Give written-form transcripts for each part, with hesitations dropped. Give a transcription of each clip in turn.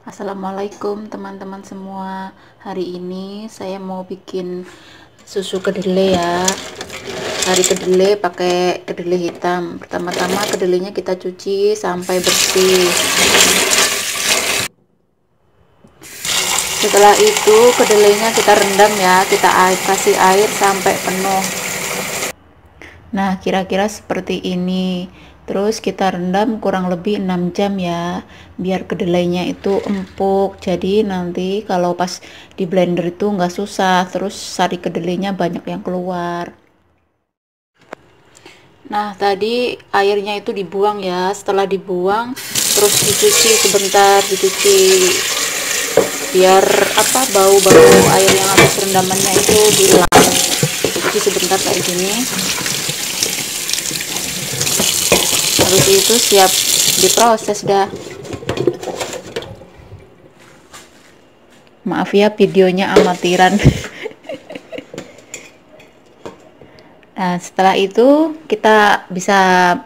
Assalamualaikum teman-teman semua. Hari ini saya mau bikin susu kedelai ya. Hari kedelai pakai kedelai hitam. Pertama-tama kedelainya kita cuci sampai bersih. Setelah itu kedelainya kita rendam ya. Kita kasih air sampai penuh. Nah, kira-kira seperti ini. Terus kita rendam kurang lebih 6 jam ya, biar kedelainya itu empuk. Jadi nanti kalau pas di blender itu nggak susah, terus sari kedelainya banyak yang keluar. Nah, tadi airnya itu dibuang ya. Setelah dibuang, terus dicuci sebentar, dicuci biar bau-bau air yang habis rendamannya itu hilang. Dicuci sebentar kayak gini. Habis itu siap diproses dah. Maaf ya videonya amatiran. Nah, setelah itu kita bisa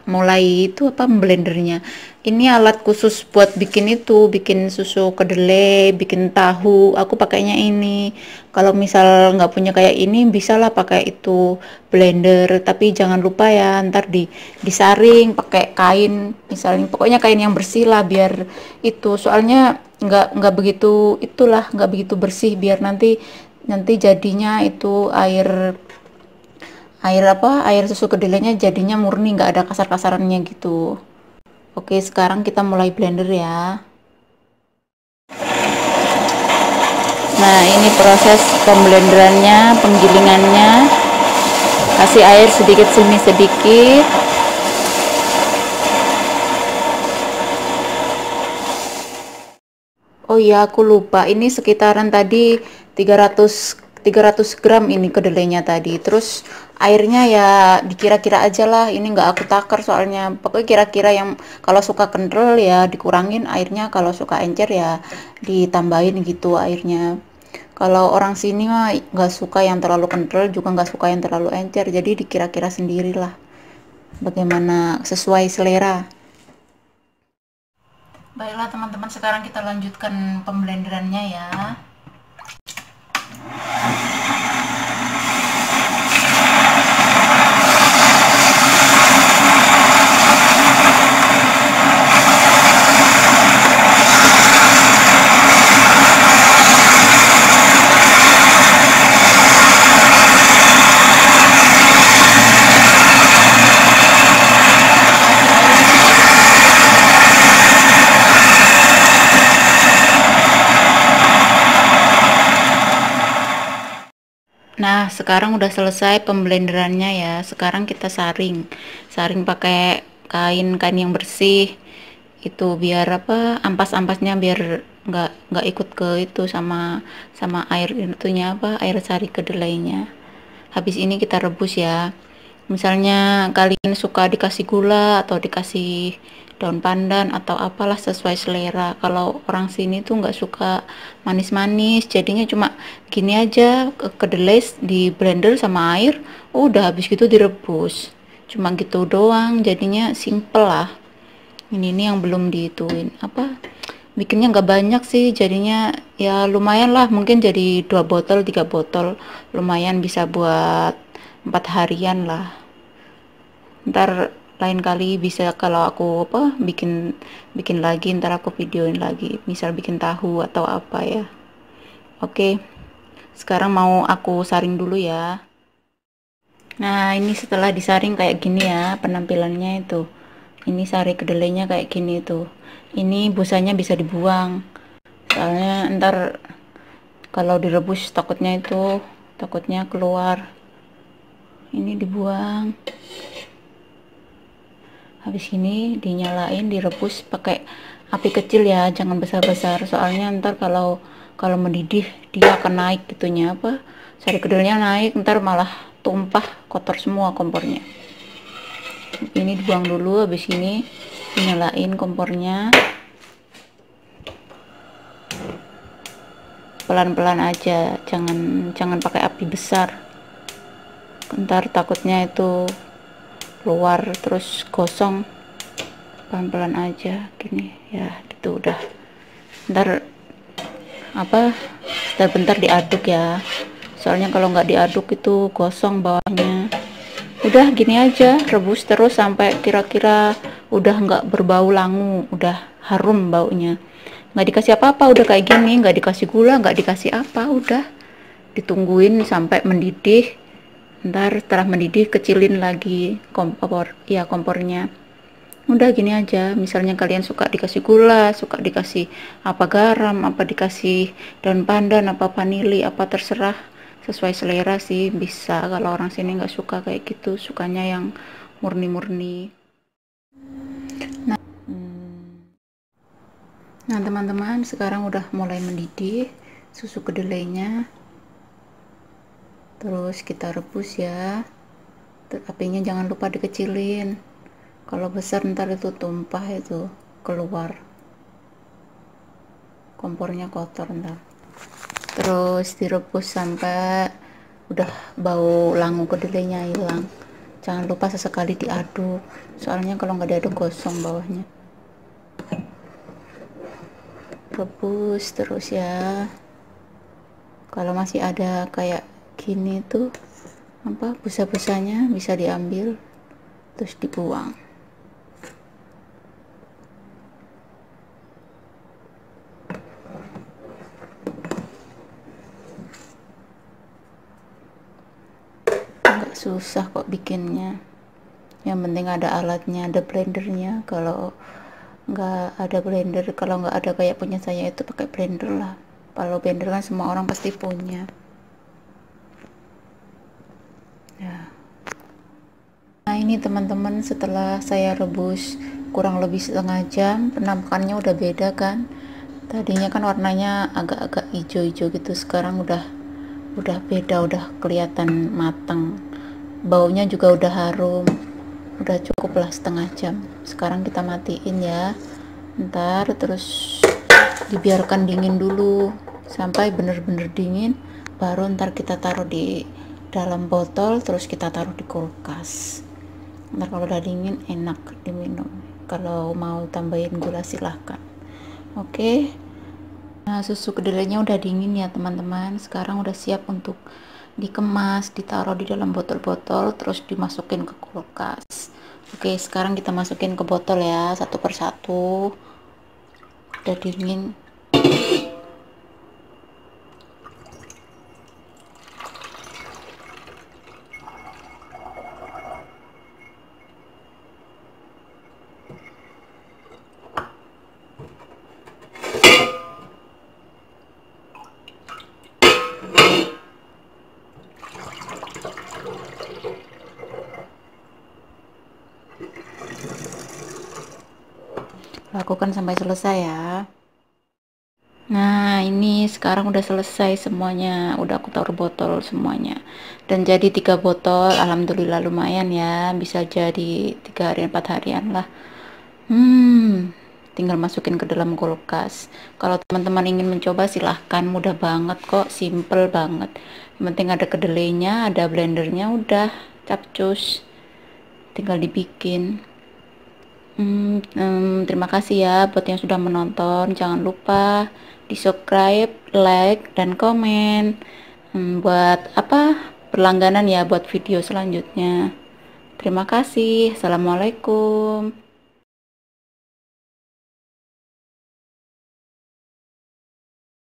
mulai itu blendernya. Ini alat khusus buat bikin bikin susu kedelai, bikin tahu. Aku pakainya ini. Kalau misal nggak punya kayak ini, bisalah pakai itu blender. Tapi jangan lupa ya, ntar disaring pakai kain, misalnya pokoknya kain yang bersih lah biar itu. Soalnya nggak begitu nggak begitu bersih biar nanti jadinya itu air susu kedelainya jadinya murni, nggak ada kasar-kasarannya gitu. Oke, sekarang kita mulai blender ya. Nah, ini proses pemblenderannya, penggilingannya. Kasih air sedikit sini sedikit. Oh iya, aku lupa. Ini sekitaran tadi 300 gram ini kedelainya tadi. Terus airnya ya dikira-kira aja lah. Ini nggak aku takar soalnya. Pokoknya kira-kira yang kalau suka kental ya dikurangin airnya. Kalau suka encer ya ditambahin gitu airnya. Kalau orang sini mah nggak suka yang terlalu kental, juga nggak suka yang terlalu encer. Jadi dikira-kira sendirilah. Bagaimana sesuai selera. Baiklah teman-teman, sekarang kita lanjutkan pemblenderannya ya. Nah, sekarang udah selesai pemblenderannya ya. Sekarang kita saring. Saring pakai kain yang bersih. Itu biar ampas-ampasnya biar nggak ikut ke itu sama sama air itunya air sari kedelainya. Habis ini kita rebus ya. Misalnya kalian suka dikasih gula atau dikasih daun pandan atau apalah sesuai selera. Kalau orang sini tuh nggak suka manis-manis, jadinya cuma gini aja, kedelai di blender sama air, udah habis gitu direbus. Cuma gitu doang, jadinya simple lah. Ini yang belum dituin bikinnya nggak banyak sih, jadinya ya lumayan lah, mungkin jadi 2 botol 3 botol, lumayan bisa buat 4 harian lah. Ntar lain kali bisa kalau aku bikin bikin lagi, ntar aku videoin lagi, misal bikin tahu atau apa ya. Oke, sekarang mau aku saring dulu ya. Nah, ini setelah disaring kayak gini ya penampilannya itu. Ini sari kedelainya kayak gini tuh. Ini busanya bisa dibuang. Soalnya ntar kalau direbus takutnya keluar. Ini dibuang. Habis ini dinyalain, direbus pakai api kecil ya, jangan besar-besar. Soalnya ntar kalau kalau mendidih dia akan naik gitunya sari kedelainya naik, ntar malah tumpah kotor semua kompornya. Ini dibuang dulu, habis ini nyalain kompornya pelan-pelan aja, jangan pakai api besar, ntar takutnya itu keluar terus gosong. Pelan-pelan aja gini ya, itu udah Ntar apa, bentar-bentar diaduk ya, soalnya kalau nggak diaduk itu gosong bawahnya. Udah gini aja, rebus terus sampai kira-kira udah nggak berbau langu, udah harum baunya. Nggak dikasih apa-apa, udah kayak gini, nggak dikasih gula, nggak dikasih apa, udah ditungguin sampai mendidih. Ntar setelah mendidih kecilin lagi kompornya. Udah gini aja, misalnya kalian suka dikasih gula, suka dikasih apa garam, apa dikasih daun pandan, apa vanili, apa terserah, sesuai selera sih bisa. Kalau orang sini nggak suka kayak gitu, sukanya yang murni-murni. Nah teman-teman, sekarang udah mulai mendidih susu kedelainya, terus kita rebus ya. Apinya jangan lupa dikecilin, kalau besar ntar itu tumpah, itu keluar, kompornya kotor ntar. Terus direbus sampai udah bau langu kedelainya hilang. Jangan lupa sesekali diaduk, soalnya kalau nggak diaduk gosong bawahnya. Rebus terus ya. Kalau masih ada kayak gini tuh apa, busa-busanya bisa diambil terus dibuang. Nggak susah kok bikinnya, yang penting ada alatnya, ada blendernya. Kalau nggak ada blender, kalau nggak ada kayak punya saya itu pakai blender lah. Kalau blender kan semua orang pasti punya ya. Nah ini teman-teman, setelah saya rebus kurang lebih setengah jam, penampakannya udah beda kan. Tadinya kan warnanya agak-agak hijau-hijau gitu, sekarang udah beda, udah kelihatan matang. Baunya juga udah harum. Udah cukup lah setengah jam. Sekarang kita matiin ya. Ntar terus dibiarkan dingin dulu sampai bener-bener dingin, baru ntar kita taruh di dalam botol, terus kita taruh di kulkas. Ntar kalau udah dingin enak diminum. Kalau mau tambahin gula silahkan. Oke. Nah susu kedelainya udah dingin ya teman-teman, sekarang udah siap untuk dikemas, ditaruh di dalam botol-botol, terus dimasukin ke kulkas. Oke, sekarang kita masukin ke botol ya, satu persatu. Udah dingin. Lakukan sampai selesai ya. Nah ini sekarang udah selesai semuanya, udah aku taruh botol semuanya, dan jadi 3 botol. Alhamdulillah lumayan ya, bisa jadi 3 harian 4 harian lah. Tinggal masukin ke dalam kulkas. Kalau teman-teman ingin mencoba silahkan, mudah banget kok, simple banget. Yang penting ada kedelainya, ada blendernya, udah capcus, tinggal dibikin. Terima kasih ya buat yang sudah menonton. Jangan lupa di subscribe, like, dan komen. Buat apa, berlangganan ya buat video selanjutnya. Terima kasih. Assalamualaikum.